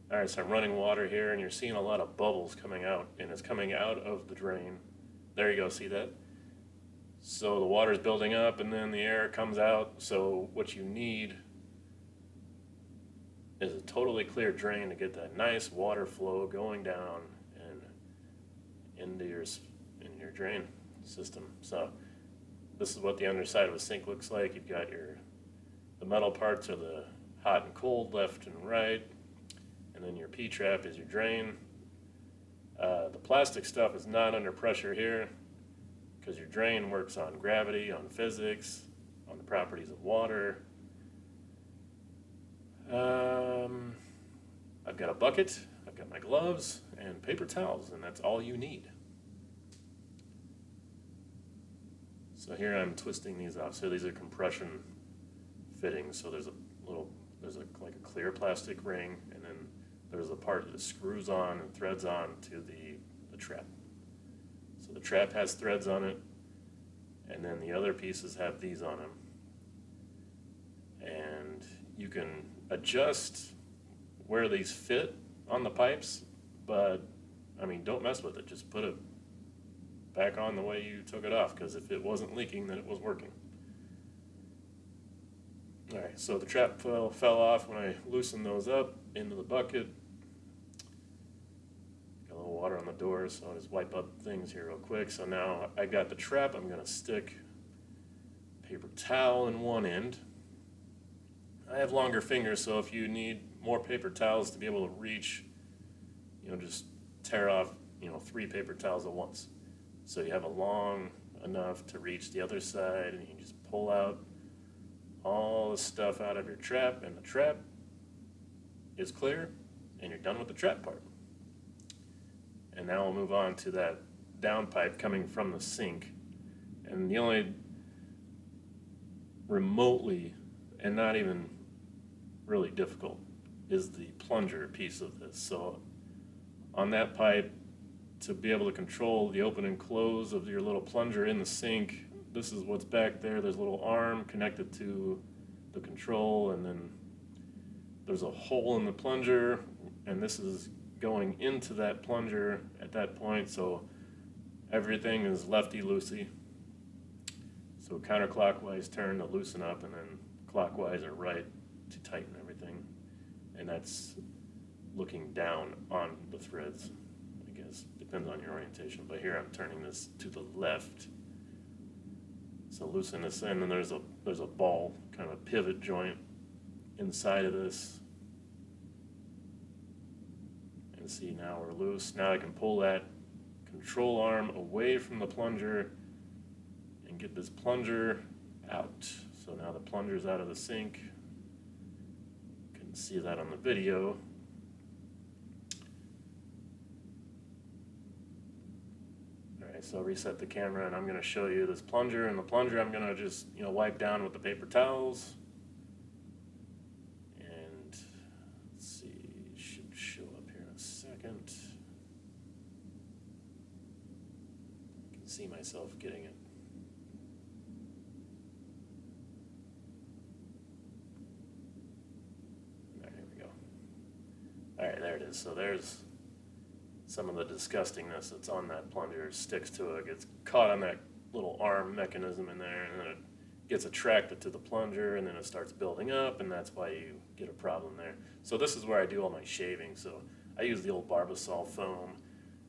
All right, so I'm running water here, and you're seeing a lot of bubbles coming out, and it's coming out of the drain. There you go, see that? So the water's building up, and then the air comes out. So what you need is a totally clear drain to get that nice water flow going down and into your drain system. So this is what the underside of a sink looks like. You've got the metal parts are the hot and cold, left and right, and then your P-trap is your drain. The plastic stuff is not under pressure here because your drain works on gravity, on physics, on the properties of water. I've got a bucket, I've got my gloves, and paper towels, and that's all you need. So here I'm twisting these off. So these are compression fittings. So there's like a clear plastic ring, and then there's a part that screws on and threads on to the trap. So the trap has threads on it, and then the other pieces have these on them. And you can adjust where these fit on the pipes, but I mean, don't mess with it. Just put it back on the way you took it off, because if it wasn't leaking, then it was working. All right, so the trap fell off when I loosened those up into the bucket. Got a little water on the door, so I'll just wipe up things here real quick. So now I got the trap. I'm gonna stick paper towel in one end. I have longer fingers, so if you need more paper towels to be able to reach, just tear off, 3 paper towels at once. So you have a long enough to reach the other side, and you can just pull out all the stuff out of your trap, and the trap is clear, and you're done with the trap part. And now we'll move on to that down pipe coming from the sink. And the only remotely, and not even really difficult, is the plunger piece of this. So on that pipe, to be able to control the open and close of your little plunger in the sink, this is what's back there. There's a little arm connected to the control, and then there's a hole in the plunger, and this is going into that plunger at that point. So everything is lefty-loosey. So counterclockwise turn to loosen up, and then clockwise or right to tighten everything. And that's looking down on the threads, I guess. Depends on your orientation. But here I'm turning this to the left. So loosen this in, and there's a ball, kind of a pivot joint inside of this. And see, now we're loose. Now I can pull that control arm away from the plunger and get this plunger out. So now the plunger's out of the sink. You can see that on the video. Alright, so reset the camera, and I'm going to show you this plunger. And the plunger I'm going to just wipe down with the paper towels. And let's see, it should show up here in a second. I can see myself getting it. Alright, there it is. So there's some of the disgustingness that's on that plunger. It sticks to it, gets caught on that little arm mechanism in there, and then it gets attracted to the plunger, and then it starts building up, and that's why you get a problem there. So this is where I do all my shaving. So I use the old Barbasol foam,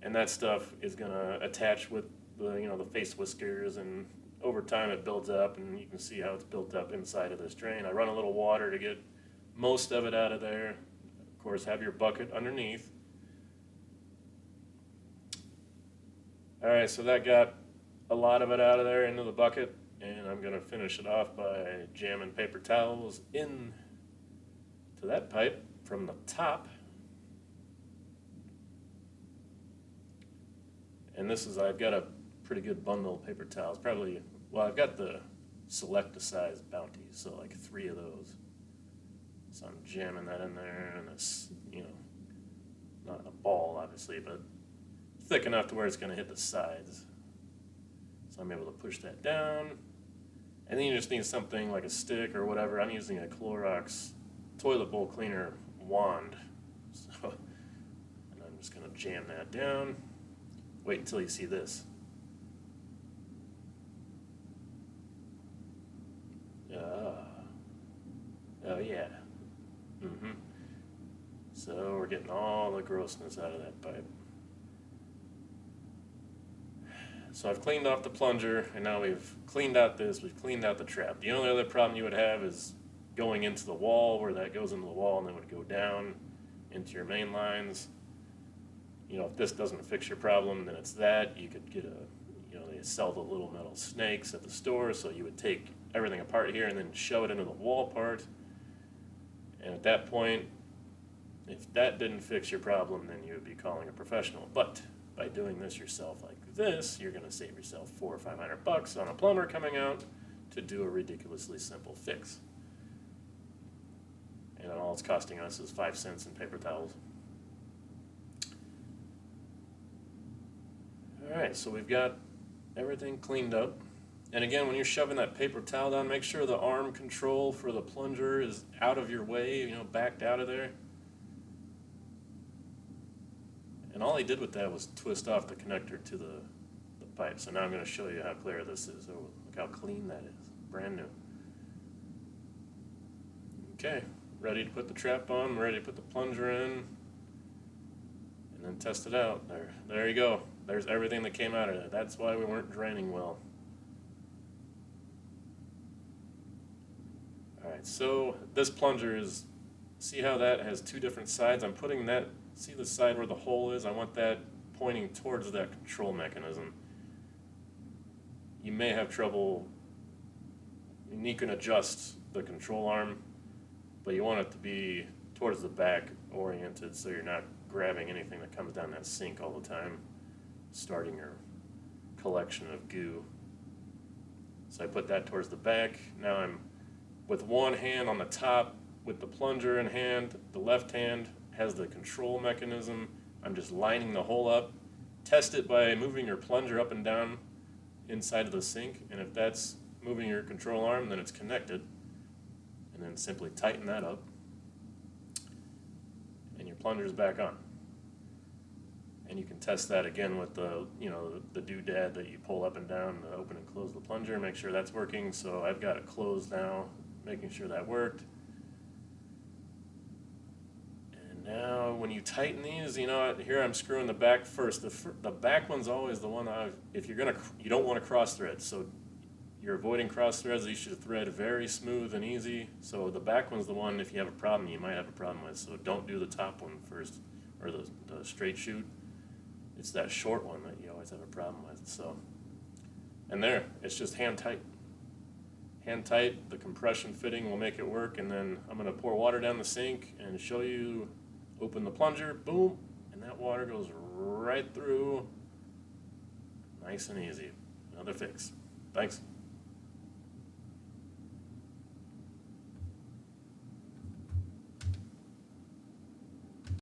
and that stuff is going to attach with the face whiskers, and over time it builds up, and you can see how it's built up inside of this drain. I run a little water to get most of it out of there. Of course, have your bucket underneath. All right, so that got a lot of it out of there into the bucket, and I'm gonna finish it off by jamming paper towels in to that pipe from the top. And I've got a pretty good bundle of paper towels. I've got the select size Bounty, so like 3 of those. So I'm jamming that in there, and it's, not a ball obviously, but thick enough to where it's going to hit the sides. So I'm able to push that down, and then you just need something like a stick or whatever. I'm using a Clorox toilet bowl cleaner wand. So Just gonna jam that down. Wait until you see this. Oh yeah. So we're getting all the grossness out of that pipe. So I've cleaned off the plunger, and now we've cleaned out this, we've cleaned out the trap. The only other problem you would have is going into the wall, where that goes into the wall and then would go down into your main lines. You know, if this doesn't fix your problem, then it's that. You could get they sell the little metal snakes at the store, so you would take everything apart here and then shove it into the wall part. And at that point, if that didn't fix your problem, then you would be calling a professional. But by doing this yourself like this, you're going to save yourself $400 or $500 on a plumber coming out to do a ridiculously simple fix. And all it's costing us is 5 cents in paper towels. Alright, so we've got everything cleaned up. And again, when you're shoving that paper towel down, make sure the arm control for the plunger is out of your way, backed out of there. And all he did with that was twist off the connector to the pipe. So now I'm going to show you how clear this is. Oh, look how clean that is. Brand new. Okay, ready to put the trap on, ready to put the plunger in, and then test it out. There you go. There's everything that came out of it. That's why we weren't draining well. Alright, so this plunger is, see how that has two different sides? I'm putting that, see the side where the hole is? I want that pointing towards that control mechanism. You may have trouble, you can adjust the control arm, but you want it to be towards the back oriented so you're not grabbing anything that comes down that sink all the time, starting your collection of goo. So I put that towards the back. Now I'm with one hand on the top with the plunger in hand. The left hand has the control mechanism. I'm just lining the hole up. Test it by moving your plunger up and down inside of the sink, and if that's moving your control arm, then it's connected. And then simply tighten that up, and your plunger's back on. And you can test that again with the doodad that you pull up and down to open and close the plunger, make sure that's working. So I've got it closed now, making sure that worked. And now when you tighten these, here I'm screwing the back first. The back one's always the one if you don't want to cross thread. So you're avoiding cross threads. You should thread very smooth and easy. So the back one's the one, if you have a problem, you might have a problem with. So don't do the top one first, or the straight shoot. It's that short one that you always have a problem with. So, and there, it's just hand tight. Hand tight, the compression fitting will make it work, and then I'm going to pour water down the sink and show you, open the plunger, boom, and that water goes right through, nice and easy. Another fix. Thanks.